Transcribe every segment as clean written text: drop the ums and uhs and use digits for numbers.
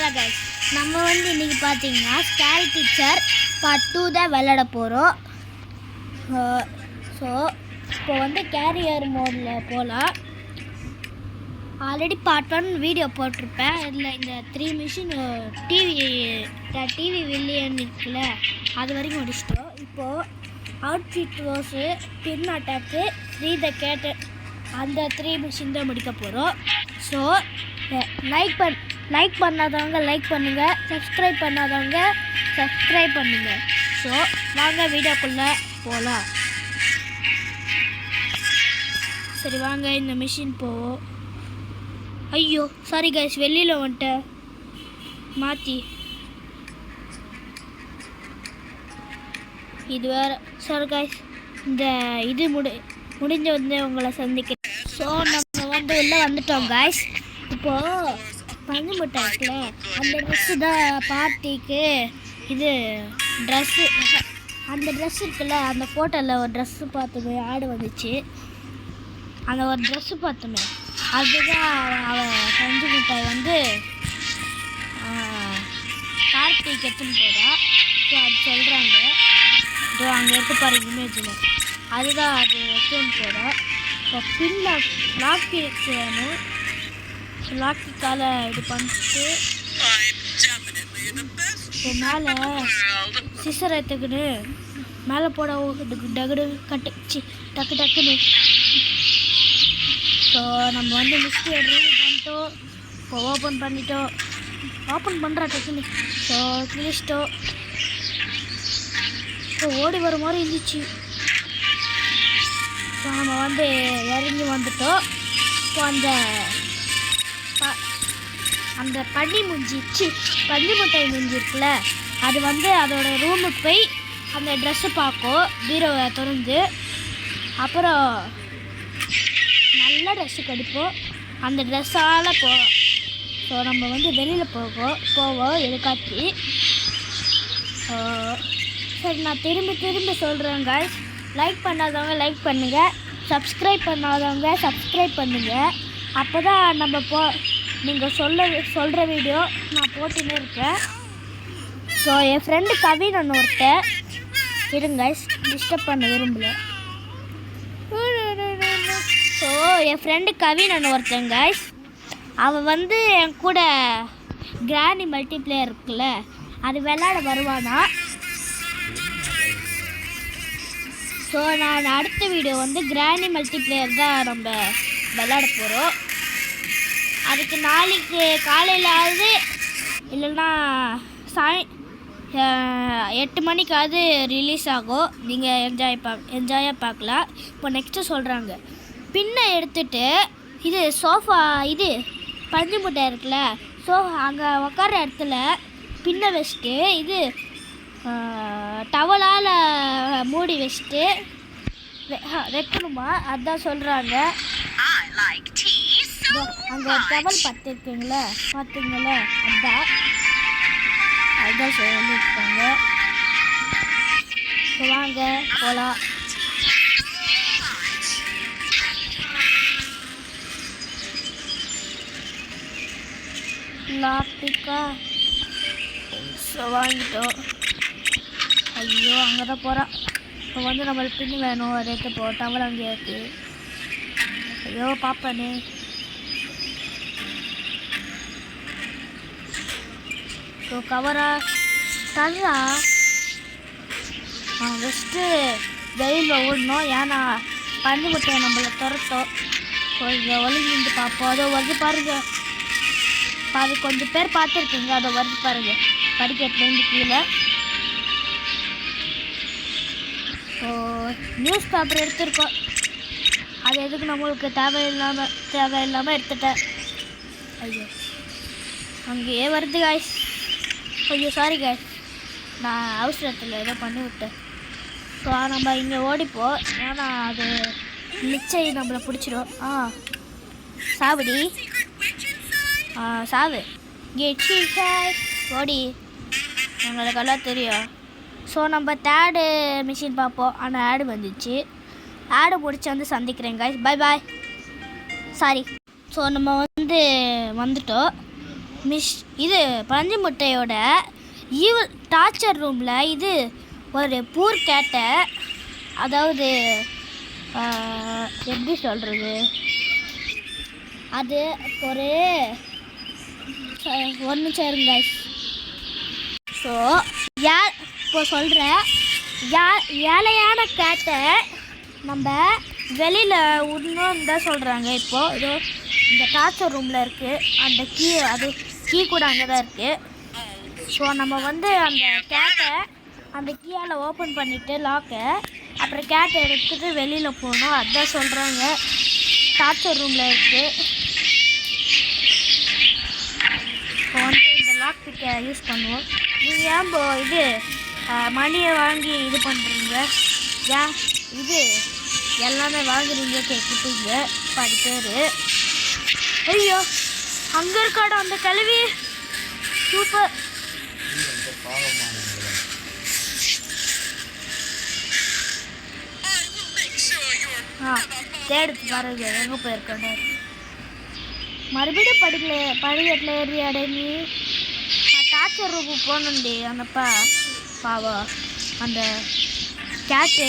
Hello guys, நம்ம இன்றைக்கி பார்த்தீங்கன்னா ஸ்கேல் டீச்சர் பார்ட் 2 தான் விளையாட போகிறோம். ஸோ இப்போ கேரியர் மோடில் போகலாம். ஆல்ரெடி பார்ட் 1 வீடியோ போட்டிருப்பேன். இதில் இந்த 3 மிஷின் டிவி வில்லியன் இருக்குல்ல, அது வரைக்கும் முடிச்சிட்டோம். இப்போது அவுட்ஃபிட் ரோஸு, பின் அட்டாக்கு, ஃப்ரீ த கேட்டு, அந்த 3 மிஷின் தான் முடிக்க போகிறோம். ஸோ லைக் பண்ணாதவங்க லைக் பண்ணுங்கள், சப்ஸ்கிரைப் பண்ணாதவங்க சப்ஸ்கிரைப் பண்ணுங்கள். ஸோ வாங்க வீடியோக்குள்ளே போகலாம். சரி வாங்க, இந்த மிஷின் போவோம். ஐயோ சாரி கைஸ், வெளியில் வந்துட்டேன் மாற்றி. இது வேறு. சாரி கைஸ், இந்த இது முடிஞ்ச உங்களை சந்திக்கிறேன். ஸோ நம்ம உள்ளே வந்துட்டோம் கைஸ். இப்போது பஞ்சு முட்டை இருக்குல்ல, அந்த ட்ரெஸ்ஸு தான் பார்ட்டிக்கு. இது ட்ரெஸ்ஸு, அந்த ட்ரெஸ் இருக்குல்ல, அந்த ஃபோட்டோவில் ஒரு ட்ரெஸ்ஸு பார்த்துமே ஆடு வந்துச்சு. அந்த ஒரு ட்ரெஸ்ஸு பார்த்துமே அதுதான் அவள் பஞ்சு மிட்டாய் பார்ட்டிக்கு எடுத்துன்னு போகிறா. ஸோ அது சொல்கிறாங்க, ஸோ அங்கே எடுத்து பாருங்க இமேஜில், அதுதான் அது எடுத்துன்னு போகிறா. இப்போ பின்ன லாக்கி வேணும். லாக்கி காலை இது பண்ணிட்டு இப்போ மேலே சிசர் எடுத்துக்கிட்டு மேலே போட டகுடு கட்டுச்சு டக்கு டக்குன்னு. ஸோ நம்ம மிஸ்டி ரிமூவ் பண்ணிட்டோம். இப்போ ஓப்பன் பண்ணிட்டோம், ஓப்பன் பண்ணுறா டக்குன்னு. ஸோ கிழிச்சிட்டோம். இப்போ ஓடி வர மாதிரி இருந்துச்சு. ஸோ நம்ம இறங்கி வந்துட்டோம். இப்போ அந்த பஞ்சு மிட்டாய் முஞ்சி இருக்குல்ல, அது அதோட ரூமுக்கு போய் அந்த ட்ரெஸ்ஸு பார்க்கும், பீரோவை திறந்து. அப்புறம் நல்ல ட்ரெஸ்ஸு கிடைப்போம், அந்த ட்ரெஸ்ஸால் போவோம். ஸோ நம்ம வெளியில் போவோம் எதுக்காச்சு. சரி, நான் திரும்பி சொல்கிறேன் guys. லைக் பண்ணாதவங்க லைக் பண்ணுங்கள், சப்ஸ்கிரைப் பண்ணாதவங்க சப்ஸ்கிரைப் பண்ணுங்கள். அப்போ தான் நம்ம நீங்கள் சொல்கிற வீடியோ நான் போட்டுன்னே இருக்கேன். ஸோ என் ஃப்ரெண்டு கவின் ஒருத்தன் இருங்க, டிஸ்டர்ப் பண்ண விரும்பல. ஸோ என் ஃப்ரெண்டு கவின் ஒருத்தன் கைஸ், அவன் என் கூட கிராணி மல்டிப்ளேயர் இருக்குல்ல, அது விளையாட வருவானா. ஸோ நான் அடுத்த வீடியோ கிராணி மல்டிப்ளேயர் தான் நம்ம விளையாட போகிறோம். அதுக்கு நாளைக்கு காலையிலாவது இல்லைன்னா 8 மணிக்காவது ரிலீஸ் ஆகும். நீங்கள் என்ஜாயாக பார்க்கலாம். இப்போ நெக்ஸ்ட்டு சொல்கிறாங்க, பின்னை எடுத்துகிட்டு இது சோஃபா, இது பஞ்சு முட்டை இருக்குல்ல, ஸோ அங்கே உட்கார இடத்துல பின்னை வச்சுட்டு இது டவலால் மூடி வச்சுட்டு வைக்கணுமா, அதுதான் சொல்கிறாங்க. அங்கே ஒரு டவல் பார்த்தீங்களா, அதுதான் சொல்லியிருக்காங்க. வாங்க போகலாம். லாட்டிக்கா வாங்கிட்டோம். ஐயோ அங்கே தான் போகிறான். இப்போ நம்மளுக்கு பின்னு வேணும், அதை எடுத்து டவல் அங்கே இருக்குது. ஐயோ பாப்பானே. ஸோ கவரா தரா ஃபஸ்ட்டு வெயிலில் ஓடணும், ஏன்னா பஞ்சு முட்டையை நம்மளை துரத்தோம். ஸோ இங்கே ஒழுங்கிருந்து பார்ப்போம். அதோ பாருங்க, அது கொஞ்சம் பேர் பார்த்துருக்கீங்க, அதை பாருங்க படிக்கட்டுலேருந்து கீழே. ஸோ நியூஸ் பேப்பர் எடுத்துருக்கோம், அது எதுக்கு நம்மளுக்கு தேவையில்லாமல் எடுத்துட்டேன். ஐயோ அங்கேயே வருது காய்ஸ். ஐயோ சாரி காய்ஸ், நான் அவசரத்தில் ஏதோ பண்ணி விட்டேன். ஸோ நம்ம இங்கே ஓடிப்போம், ஏன்னா அது நிச்சயம் நம்மளை பிடிச்சிடும். சாவடி சாவு கெட்சி காய்ஸ், ஓடி, எங்களுக்கு எல்லாம் தெரியும். ஸோ நம்ம தேர்டு மிஷின் பார்ப்போம். ஆனால் ஆடு வந்துச்சு, ஆடு முடிச்சு சந்திக்கிறேன் guys. Bye bye. Sorry. So நம்ம வந்துட்டோம். இது பஞ்சு முட்டையோட ஈவல் டார்ச்சர் ரூமில் இது ஒரு பூர் கேட்டை, அதாவது எப்படி சொல்கிறது, அது ஒரு ஒன்று சேருங்க. ஸோ இப்போ சொல்கிறேன், ஏழையான கேட்டை நம்ம வெளியில் விடணும் தான் சொல்கிறாங்க. இப்போது இதோ இந்த டார்ச்சர் ரூமில் இருக்குது, அந்த கீ கூட அங்கே தான் இருக்குது. ஸோ நம்ம அந்த கேட்டை அந்த கீயால் ஓப்பன் பண்ணிவிட்டு லாக்கை, அப்புறம் கேட்டை எடுத்துகிட்டு வெளியில் போகணும். அதுதான் சொல்கிறாங்க, டார்ச்சர் ரூமில் இருக்குது. இப்போ இந்த லாக் பிக்கை யூஸ் பண்ணுவோம். நீங்கள் ஏன் இது மணியை வாங்கி இது பண்ணுறீங்க, ஏன் இது எல்லாமே வாங்குறீங்க கேட்குறீங்க பாதி பேர். ஐயோ அங்கே இருக்காடா அந்த கழுவி, சூப்பர். தேடுத்து பாருங்க எங்கே போயிருக்கேன். மறுபடியும் படிக்கட்டில் ஏறி அடைஞ்சி டார்ச்சர் ரூமுக்கு போகணுண்டி. அந்தப்பா பாவம் அந்த கேட்டு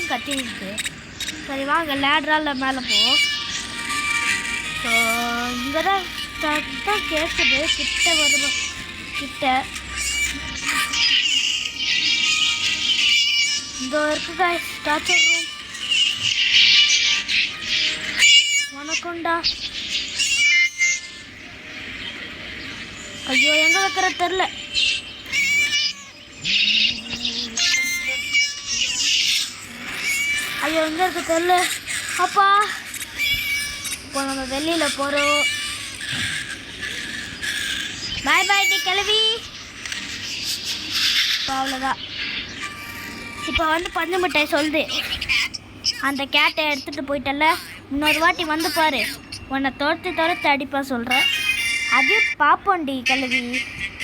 கத்திருக்கு. சரி வாங்க லேட்ரால் மேலே போ. ஸோ இங்கே தான் கேட்குது, கிட்ட வருவோம். கிட்ட இந்த இருக்குதா டார்ச்சர் ரூம். வணக்கம்டா. ஐயோ எங்கே வைக்கிற தெரில. ஐயோ எங்கே இருக்க தெரில. அப்பா இப்போ நம்ம வெளியில் போகிறோம். பாய் பாய் டி கிளவி. இப்போ அவ்வளோதான். இப்போ பஞ்சு மிட்டாய் சொல்லுது, அந்த கேட்டை எடுத்துகிட்டு போயிட்டல, இன்னொரு வாட்டி வந்து பாரு, உன்னை துரத்து அடிப்பா சொல்கிறேன். அது பார்ப்போண்டி கிளவி.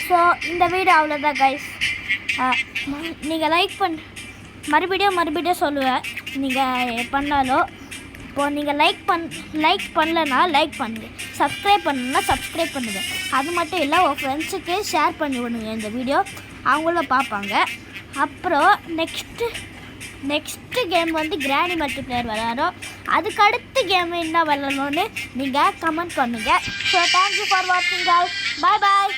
ஸோ இந்த வீடியோ அவ்வளோதான் கைஸ். நீங்கள் மறுபடியும் சொல்லுவேன் நீங்கள் பண்ணாலும். இப்போது நீங்கள் லைக் பண்ணலன்னா லைக் பண்ணுங்கள், சப்ஸ்கிரைப் பண்ணணுன்னா சப்ஸ்கிரைப் பண்ணுங்கள். அது மட்டும் இல்லை உங்கள் ஃப்ரெண்ட்ஸுக்கு ஷேர் பண்ணி விடுங்க இந்த வீடியோ, அவங்களும் பார்ப்பாங்க. அப்புறம் நெக்ஸ்ட்டு கேம் கிராணி மல்டிப்ளேயர் விளையாடும். அதுக்கு அடுத்த கேம் என்ன விளையாடணும்னு நீங்கள் கமெண்ட் பண்ணுங்கள். ஸோ தேங்க்யூ ஃபார் வாட்சிங் காய்ஸ். பாய் பாய்.